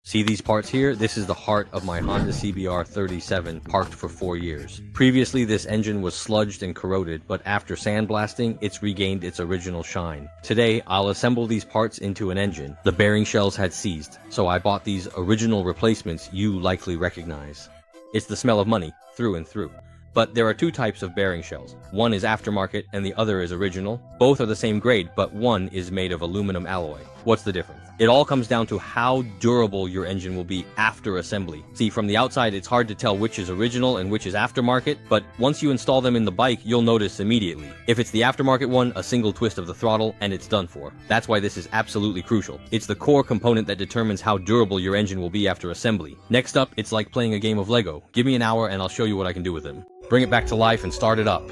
See these parts here? This is the heart of my Honda CBR 37, parked for 4 years. Previously, this engine was sludged and corroded, but after sandblasting, it's regained its original shine. Today, I'll assemble these parts into an engine. The bearing shells had seized, so I bought these original replacements you likely recognize. It's the smell of money, through and through. But there are two types of bearing shells. One is aftermarket and the other is original. Both are the same grade, but one is made of aluminum alloy. What's the difference? It all comes down to how durable your engine will be after assembly. See, from the outside, it's hard to tell which is original and which is aftermarket, but once you install them in the bike, you'll notice immediately. If it's the aftermarket one, a single twist of the throttle and it's done for. That's why this is absolutely crucial. It's the core component that determines how durable your engine will be after assembly. Next up, it's like playing a game of Lego. Give me an hour and I'll show you what I can do with them. Bring it back to life and start it up.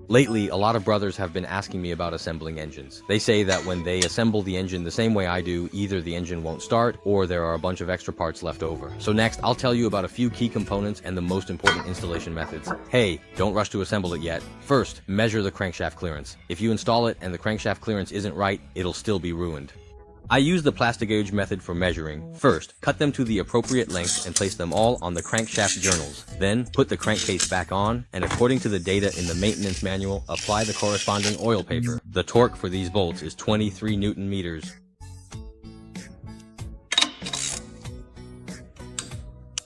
Lately, a lot of brothers have been asking me about assembling engines. They say that when they assemble the engine the same way I do, either the engine won't start or there are a bunch of extra parts left over. So next, I'll tell you about a few key components and the most important installation methods. Hey, don't rush to assemble it yet. First, measure the crankshaft clearance. If you install it and the crankshaft clearance isn't right, it'll still be ruined. I use the plastic gauge method for measuring. First, cut them to the appropriate length and place them all on the crankshaft journals. Then, put the crankcase back on, and according to the data in the maintenance manual, apply the corresponding oil paper. The torque for these bolts is 23 Newton meters.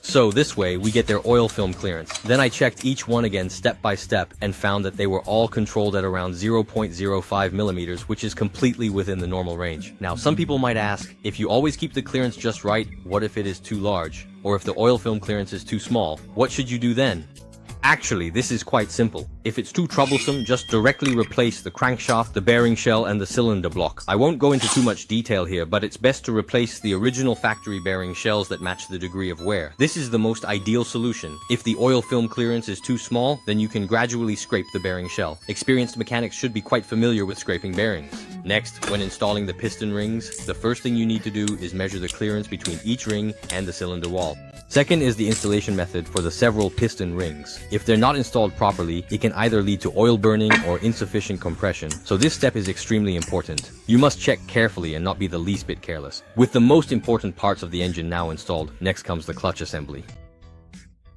So this way, we get their oil film clearance. Then I checked each one again step by step and found that they were all controlled at around 0.05 millimeters, which is completely within the normal range. Now, some people might ask, if you always keep the clearance just right, what if it is too large? Or if the oil film clearance is too small, what should you do then? Actually, this is quite simple. If it's too troublesome, just directly replace the crankshaft, the bearing shell, and the cylinder block. I won't go into too much detail here, but it's best to replace the original factory bearing shells that match the degree of wear. This is the most ideal solution. If the oil film clearance is too small, then you can gradually scrape the bearing shell. Experienced mechanics should be quite familiar with scraping bearings. Next, when installing the piston rings, the first thing you need to do is measure the clearance between each ring and the cylinder wall. Second is the installation method for the several piston rings. If they're not installed properly, it can either lead to oil burning or insufficient compression, so this step is extremely important. You must check carefully and not be the least bit careless. With the most important parts of the engine now installed, next comes the clutch assembly.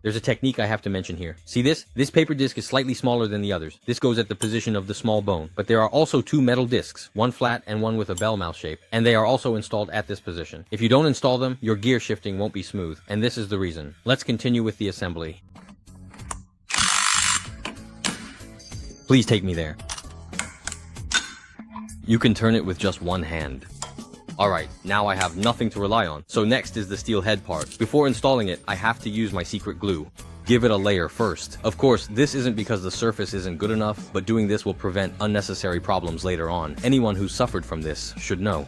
There's a technique I have to mention here. See this? This paper disc is slightly smaller than the others. This goes at the position of the small bone. But there are also two metal discs, one flat and one with a bell mouth shape, and they are also installed at this position. If you don't install them, your gear shifting won't be smooth, and this is the reason. Let's continue with the assembly. Please take me there. You can turn it with just one hand. Alright, now I have nothing to rely on. So next is the steel head part. Before installing it, I have to use my secret glue. Give it a layer first. Of course, this isn't because the surface isn't good enough, but doing this will prevent unnecessary problems later on. Anyone who's suffered from this should know.